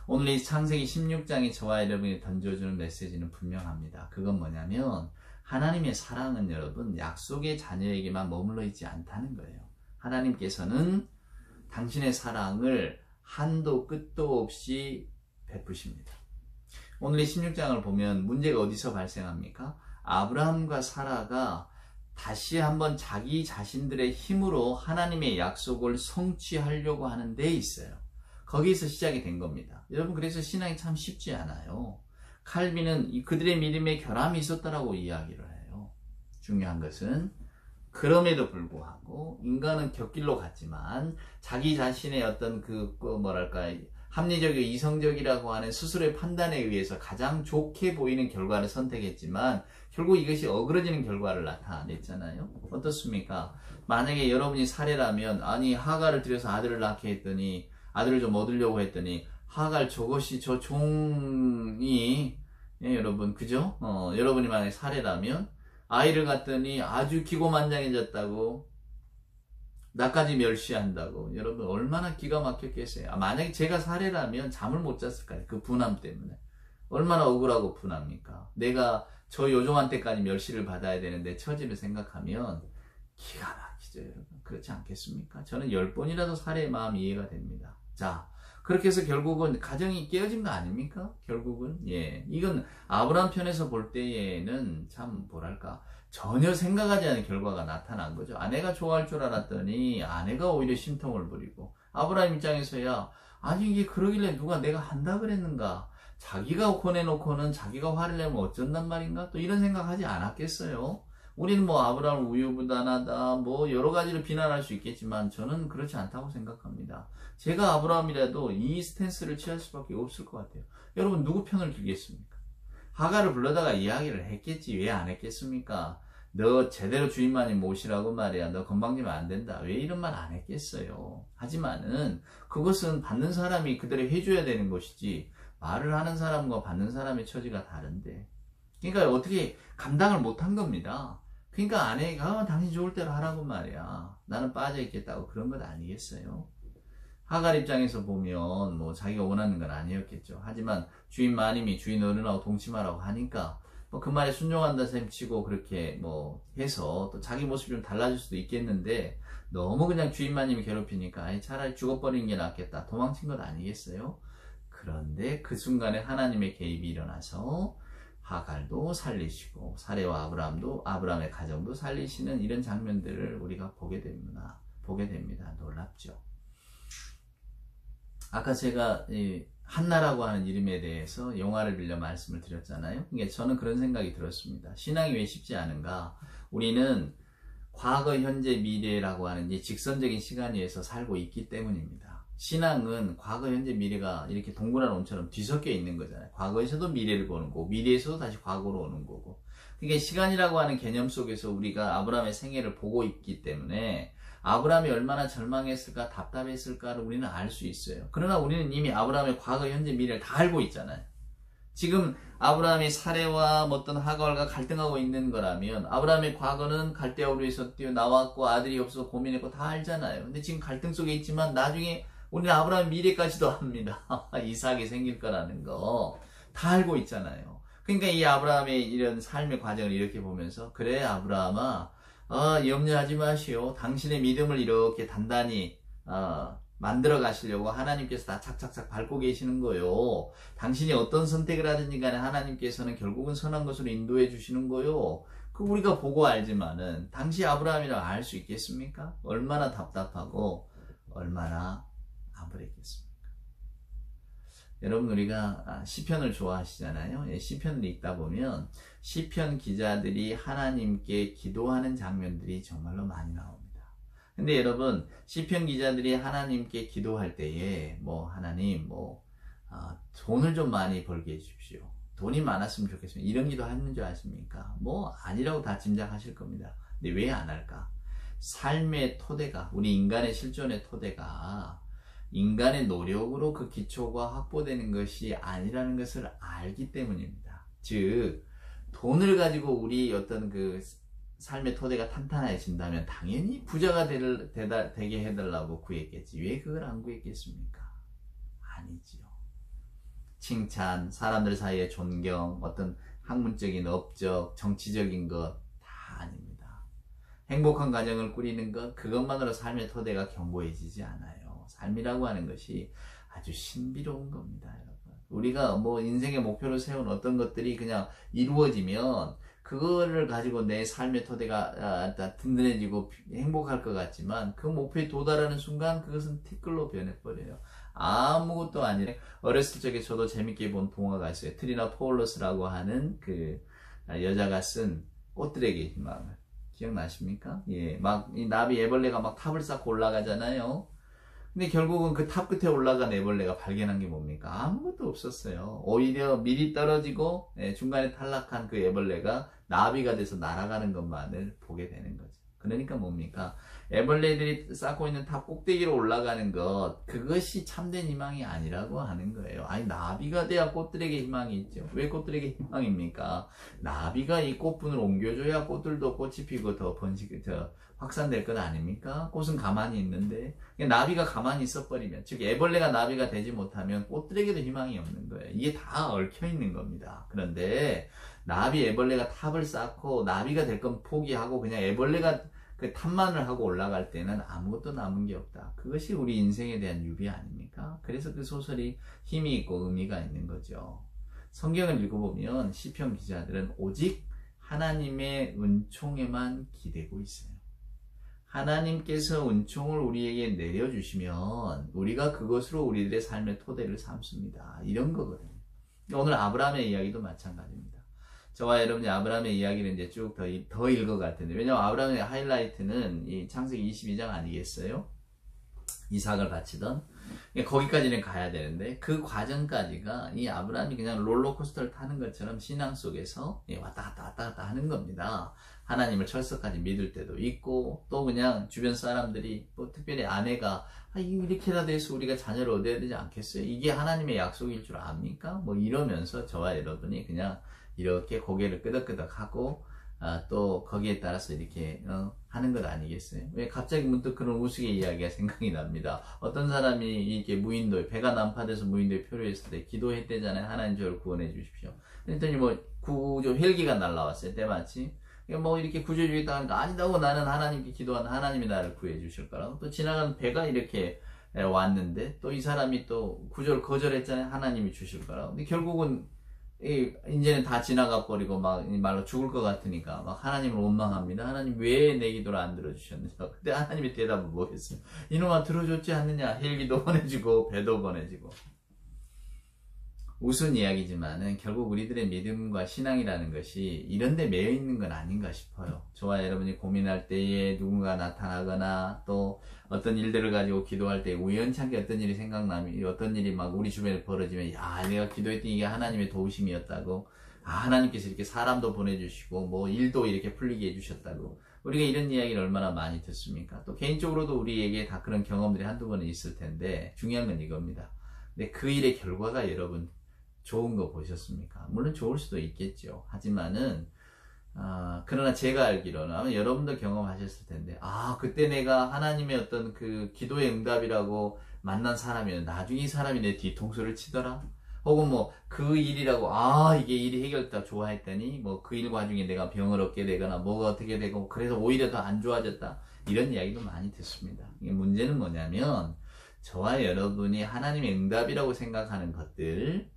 오늘 이 창세기 16장에 저와 여러분이 던져주는 메시지는 분명합니다. 그건 뭐냐면 하나님의 사랑은 여러분 약속의 자녀에게만 머물러 있지 않다는 거예요. 하나님께서는 당신의 사랑을 한도 끝도 없이 베푸십니다. 오늘 이 16장을 보면 문제가 어디서 발생합니까? 아브라함과 사라가 다시 한번 자기 자신들의 힘으로 하나님의 약속을 성취하려고 하는 데 있어요. 거기서 시작이 된 겁니다. 여러분 그래서 신앙이 참 쉽지 않아요. 칼빈은 그들의 믿음에 결함이 있었다라고 이야기를 해요. 중요한 것은 그럼에도 불구하고 인간은 곁길로 갔지만 자기 자신의 어떤 합리적이고 이성적이라고 하는 스스로의 판단에 의해서 가장 좋게 보이는 결과를 선택했지만 결국 이것이 어그러지는 결과를 나타냈잖아요. 어떻습니까? 만약에 여러분이 사례라면 하갈을 들여서 아들을 낳게 했더니 아들을 좀 얻으려고 했더니 하갈 저것이 저 종이 여러분 그죠? 여러분이 만약에 사례라면 아이를 갖더니 아주 기고만장해졌다고 나까지 멸시한다고 여러분 얼마나 기가 막혔겠어요. 만약에 제가 사례라면 잠을 못 잤을까요? 그 분함 때문에 얼마나 억울하고 분합니까? 내가 저 요종한테까지 멸시를 받아야 되는데 처지를 생각하면 기가 막히죠 여러분. 그렇지 않겠습니까? 저는 10번이라도 사례의 마음 이해가 됩니다. 자 그렇게 해서 결국은 가정이 깨어진 거 아닙니까? 결국은 이건 아브라함 편에서 볼 때에는 참 전혀 생각하지 않은 결과가 나타난 거죠. 아내가 좋아할 줄 알았더니 아내가 오히려 심통을 부리고 아브라함 입장에서야 이게 그러길래 누가 내가 한다 그랬는가? 자기가 권해놓고는 자기가 화를 내면 어쩐단 말인가? 또 이런 생각하지 않았겠어요? 우리는 아브라함을 우유부단하다 여러 가지로 비난할 수 있겠지만 저는 그렇지 않다고 생각합니다. 제가 아브라함이라도 이 스탠스를 취할 수밖에 없을 것 같아요. 여러분 누구 편을 들겠습니까? 하갈을 불러다가 이야기를 했겠지 왜 안 했겠습니까? 너 제대로 주인만이 모시라고 말이야. 너 건방지면 안 된다. 왜 이런 말 안 했겠어요? 하지만은 그것은 받는 사람이 그대로 해줘야 되는 것이지 말을 하는 사람과 받는 사람의 처지가 다른데 그러니까 어떻게 감당을 못한 겁니다. 그러니까 아내가 당신 좋을 대로 하라고 말이야. 나는 빠져있겠다고 그런 것 아니겠어요? 하갈 입장에서 보면 자기가 원하는 건 아니었겠죠. 하지만 주인 마님이 주인 어른하고 동침하라고 하니까 그 말에 순종한다 셈 치고 그렇게 해서 또 자기 모습이 좀 달라질 수도 있겠는데 너무 그냥 주인 마님이 괴롭히니까 차라리 죽어버리는 게 낫겠다. 도망친 것 아니겠어요? 그런데 그 순간에 하나님의 개입이 일어나서 하갈도 살리시고 사레와 아브라함의 가정도 살리시는 이런 장면들을 우리가 보게 됩니다. 놀랍죠. 아까 제가 한나라고 하는 이름에 대해서 영화를 빌려 말씀을 드렸잖아요. 그러니까 저는 그런 생각이 들었습니다. 신앙이 왜 쉽지 않은가? 우리는 과거, 현재, 미래라고 하는 직선적인 시간 위에서 살고 있기 때문입니다. 신앙은 과거, 현재, 미래가 이렇게 동그란 원처럼 뒤섞여 있는 거잖아요. 과거에서도 미래를 보는 거고, 미래에서도 다시 과거로 오는 거고. 그러니까 시간이라고 하는 개념 속에서 우리가 아브라함의 생애를 보고 있기 때문에 아브라함이 얼마나 절망했을까, 답답했을까를 우리는 알 수 있어요. 그러나 우리는 이미 아브라함의 과거, 현재, 미래를 다 알고 있잖아요. 지금 아브라함이 사레와 어떤 하갈과 갈등하고 있는 거라면 아브라함의 과거는 갈대아 우르에서 뛰어나왔고 아들이 없어서 고민했고 다 알잖아요. 근데 지금 갈등 속에 있지만 나중에 우리는 아브라함의 미래까지도 압니다. 이삭이 생길 거라는 거 다 알고 있잖아요. 그러니까 이 아브라함의 이런 삶의 과정을 이렇게 보면서 그래 아브라함아 염려하지 마시오. 당신의 믿음을 이렇게 단단히 만들어 가시려고 하나님께서 다 착착착 밟고 계시는 거요. 당신이 어떤 선택을 하든지 간에 하나님께서는 결국은 선한 것으로 인도해 주시는 거요. 그 우리가 보고 알지만은 당시 아브라함이라고 알 수 있겠습니까? 얼마나 답답하고 얼마나 암울했겠습니까? 여러분 우리가 시편을 좋아하시잖아요. 시편을 읽다 보면 시편 기자들이 하나님께 기도하는 장면들이 정말로 많이 나옵니다. 근데 여러분 시편 기자들이 하나님께 기도할 때에 하나님 돈을 좀 많이 벌게 해주십시오. 돈이 많았으면 좋겠습니다. 이런 기도 하는 줄 아십니까? 아니라고 다 짐작하실 겁니다. 근데 왜 안 할까? 삶의 토대가 우리 인간의 실존의 토대가 인간의 노력으로 그 기초가 확보되는 것이 아니라는 것을 알기 때문입니다. 즉 돈을 가지고 우리 어떤 그 삶의 토대가 탄탄해진다면 당연히 부자가 되게 해달라고 구했겠지. 왜 그걸 안 구했겠습니까? 아니지요. 칭찬, 사람들 사이의 존경, 어떤 학문적인 업적, 정치적인 것 다 아닙니다. 행복한 가정을 꾸리는 것, 그것만으로 삶의 토대가 견고해지지 않아요. 삶이라고 하는 것이 아주 신비로운 겁니다, 여러분. 우리가 인생의 목표로 세운 어떤 것들이 그냥 이루어지면 그거를 가지고 내 삶의 토대가 든든해지고 행복할 것 같지만 그 목표에 도달하는 순간 그것은 티끌로 변해버려요. 아무것도 아니래. 어렸을 적에 저도 재밌게 본 동화가 있어요. 트리나 포울러스라고 하는 그 여자가 쓴 꽃들에게 희망을. 기억나십니까? 예, 이 나비 애벌레가 막 탑을 쌓고 올라가잖아요. 근데 결국은 그 탑 끝에 올라간 애벌레가 발견한 게 뭡니까? 아무것도 없었어요. 오히려 미리 떨어지고 중간에 탈락한 그 애벌레가 나비가 돼서 날아가는 것만을 보게 되는 거죠. 그러니까 뭡니까? 애벌레들이 쌓고 있는 탑 꼭대기로 올라가는 것, 그것이 참된 희망이 아니라고 하는 거예요. 아니, 나비가 돼야 꽃들에게 희망이 있죠. 왜 꽃들에게 희망입니까? 나비가 이 꽃분을 옮겨줘야 꽃들도 꽃이 피고 더 확산될 것 아닙니까? 꽃은 가만히 있는데 나비가 가만히 있어버리면, 즉 애벌레가 나비가 되지 못하면 꽃들에게도 희망이 없는 거예요. 이게 다 얽혀 있는 겁니다. 그런데 나비 애벌레가 탑을 쌓고 나비가 될 건 포기하고 그냥 애벌레가 그 탑만을 하고 올라갈 때는 아무것도 남은 게 없다. 그것이 우리 인생에 대한 유비 아닙니까? 그래서 그 소설이 힘이 있고 의미가 있는 거죠. 성경을 읽어보면 시편 기자들은 오직 하나님의 은총에만 기대고 있어요. 하나님께서 은총을 우리에게 내려주시면 우리가 그것으로 우리들의 삶의 토대를 삼습니다. 이런 거거든요. 오늘 아브라함의 이야기도 마찬가지입니다. 저와 여러분이 아브라함의 이야기를 이제 쭉 더 읽어갈 텐데, 왜냐면 아브라함의 하이라이트는 이 창세기 22장 아니겠어요? 이삭을 바치던. 거기까지는 가야 되는데, 그 과정까지가 이 아브라함이 그냥 롤러코스터를 타는 것처럼 신앙 속에서 왔다 갔다 하는 겁니다. 하나님을 철석까지 믿을 때도 있고, 또 그냥 주변 사람들이, 특별히 아내가, 이렇게라도 해서 우리가 자녀를 얻어야 되지 않겠어요? 이게 하나님의 약속일 줄 압니까? 이러면서 저와 여러분이 그냥 이렇게 고개를 끄덕끄덕 하고, 또 거기에 따라서 이렇게 하는 것 아니겠어요? 왜 갑자기 문득 그런 우스개 이야기가 생각이 납니다. 어떤 사람이 이렇게 무인도에, 배가 난파돼서 무인도에 표류했을 때 기도했대잖아요. 하나님 저를 구원해 주십시오. 그랬더니 구조 헬기가 날라왔어요. 때마침. 이렇게 구조주의 당하니까 아니다고, 나는 하나님께 기도하는 하나님이 나를 구해 주실 거라고. 또 지나가는 배가 이렇게 왔는데 또 이 사람이 또 구조를 거절했잖아요. 하나님이 주실 거라고. 근데 결국은 이제는 다 지나가 버리고 말로 죽을 것 같으니까 하나님을 원망합니다. 하나님 왜 내 기도를 안 들어주셨느냐. 그때 하나님의 대답은 뭐겠어요? 이놈아 들어줬지 않느냐. 헬기도 보내주고 배도 보내주고. 우스운 이야기지만은 결국 우리들의 믿음과 신앙이라는 것이 이런 데 매여 있는 건 아닌가 싶어요. 저와 여러분이 고민할 때에 누군가 나타나거나 또 어떤 일들을 가지고 기도할 때 우연찮게 어떤 일이 생각나면 어떤 일이 막 우리 주변에 벌어지면 야 내가 기도했더니 이게 하나님의 도우심이었다고 하나님께서 이렇게 사람도 보내주시고 뭐 일도 이렇게 풀리게 해주셨다고 우리가 이런 이야기를 얼마나 많이 듣습니까? 또 개인적으로도 우리에게 다 그런 경험들이 한두 번은 있을 텐데 중요한 건 이겁니다. 근데 그 일의 결과가 여러분 좋은 거 보셨습니까? 물론 좋을 수도 있겠죠. 하지만은 그러나 제가 알기로는 아마 여러분도 경험하셨을 텐데 그때 내가 하나님의 어떤 그 기도의 응답이라고 만난 사람이면 나중에 이 사람이 내 뒤통수를 치더라. 혹은 뭐 그 일이라고 이게 일이 해결됐다 좋아했더니 뭐 그 일 과중에 내가 병을 얻게 되거나 뭐가 어떻게 되고 그래서 오히려 더 안 좋아졌다. 이런 이야기도 많이 듣습니다. 이게 문제는 뭐냐면 저와 여러분이 하나님의 응답이라고 생각하는 것들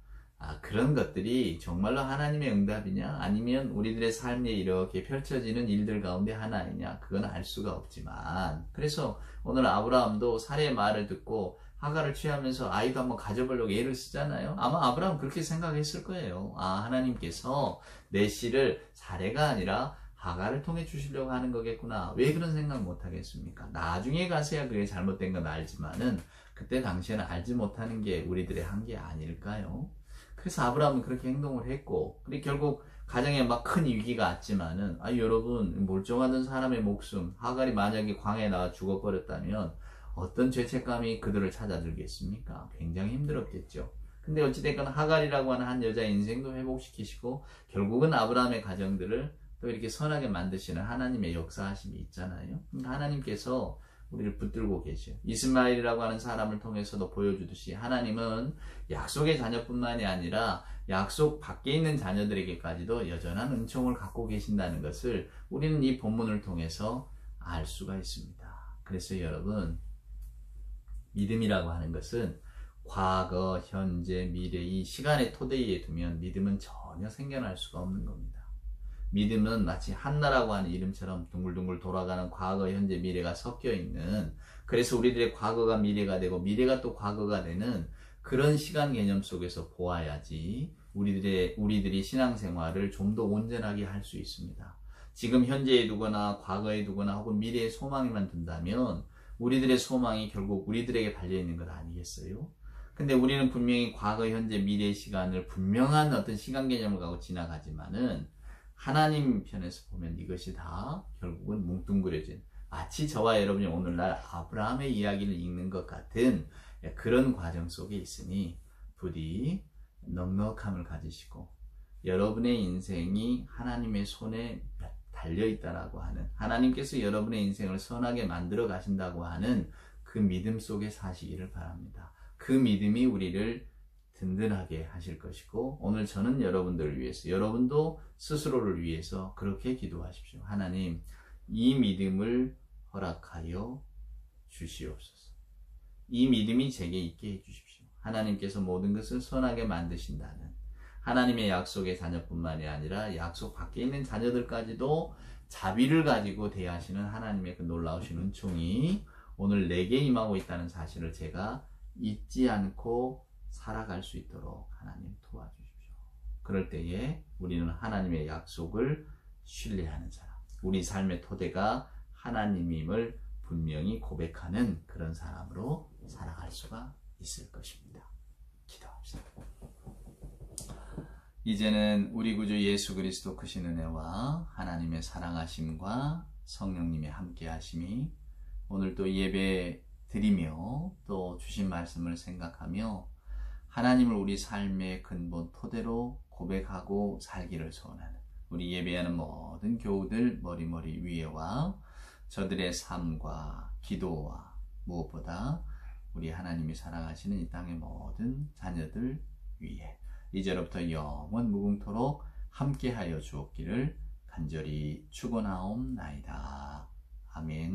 그런 것들이 정말로 하나님의 응답이냐 아니면 우리들의 삶에 이렇게 펼쳐지는 일들 가운데 하나이냐 그건 알 수가 없지만 그래서 오늘 아브라함도 사례의 말을 듣고 하가를 취하면서 아이도 한번 가져보려고 애를 쓰잖아요. 아마 아브라함은 그렇게 생각했을 거예요. 하나님께서 내 씨를 사례가 아니라 하가를 통해 주시려고 하는 거겠구나. 왜 그런 생각 못 하겠습니까? 나중에 가서야 그게 잘못된 건 알지만은 그때 당시에는 알지 못하는 게 우리들의 한계 아닐까요? 그래서 아브라함은 그렇게 행동을 했고, 그리고 결국 가정에 막 큰 위기가 왔지만은, 여러분, 멀쩡하던 사람의 목숨, 하갈이 만약에 광야에 나와 죽어버렸다면, 어떤 죄책감이 그들을 찾아들겠습니까? 굉장히 힘들었겠죠. 근데 어찌됐건 하갈이라고 하는 한 여자의 인생도 회복시키시고, 결국은 아브라함의 가정들을 또 이렇게 선하게 만드시는 하나님의 역사하심이 있잖아요. 하나님께서 우리를 붙들고 계셔요. 이스마엘이라고 하는 사람을 통해서도 보여주듯이 하나님은 약속의 자녀뿐만이 아니라 약속 밖에 있는 자녀들에게까지도 여전한 은총을 갖고 계신다는 것을 우리는 이 본문을 통해서 알 수가 있습니다. 그래서 여러분, 믿음이라고 하는 것은 과거, 현재, 미래 이 시간의 토대에 두면 믿음은 전혀 생겨날 수가 없는 겁니다. 믿음은 마치 한나라고 하는 이름처럼 둥글둥글 돌아가는 과거, 현재, 미래가 섞여 있는, 그래서 우리들의 과거가 미래가 되고 미래가 또 과거가 되는 그런 시간 개념 속에서 보아야지 우리들이 신앙생활을 좀 더 온전하게 할 수 있습니다. 지금 현재에 두거나 과거에 두거나 혹은 미래의 소망에만 둔다면 우리들의 소망이 결국 우리들에게 달려있는 것 아니겠어요? 근데 우리는 분명히 과거, 현재, 미래의 시간을 분명한 어떤 시간 개념을 갖고 지나가지만은 하나님 편에서 보면 이것이 다 결국은 뭉뚱그려진 마치 저와 여러분이 오늘날 아브라함의 이야기를 읽는 것 같은 그런 과정 속에 있으니 부디 넉넉함을 가지시고 여러분의 인생이 하나님의 손에 달려있다라고 하는 하나님께서 여러분의 인생을 선하게 만들어 가신다고 하는 그 믿음 속에 사시기를 바랍니다. 그 믿음이 우리를 든든하게 하실 것이고 오늘 저는 여러분들을 위해서 여러분도 스스로를 위해서 그렇게 기도하십시오. 하나님 이 믿음을 허락하여 주시옵소서. 이 믿음이 제게 있게 해주십시오. 하나님께서 모든 것을 선하게 만드신다는 하나님의 약속의 자녀뿐만이 아니라 약속 밖에 있는 자녀들까지도 자비를 가지고 대하시는 하나님의 그 놀라우신 은총이 오늘 내게 임하고 있다는 사실을 제가 잊지 않고 살아갈 수 있도록 하나님 도와주십시오. 그럴 때에 우리는 하나님의 약속을 신뢰하는 사람, 우리 삶의 토대가 하나님임을 분명히 고백하는 그런 사람으로 살아갈 수가 있을 것입니다. 기도합시다. 이제는 우리 구주 예수 그리스도 크신 은혜와 하나님의 사랑하심과 성령님의 함께하심이 오늘 또 예배 드리며 또 주신 말씀을 생각하며 하나님을 우리 삶의 근본 토대로 고백하고 살기를 소원하는 우리 예배하는 모든 교우들 머리머리 위에와 저들의 삶과 기도와 무엇보다 우리 하나님이 사랑하시는 이 땅의 모든 자녀들 위에 이제로부터 영원 무궁토록 함께하여 주옵기를 간절히 축원하옵나이다. 아멘.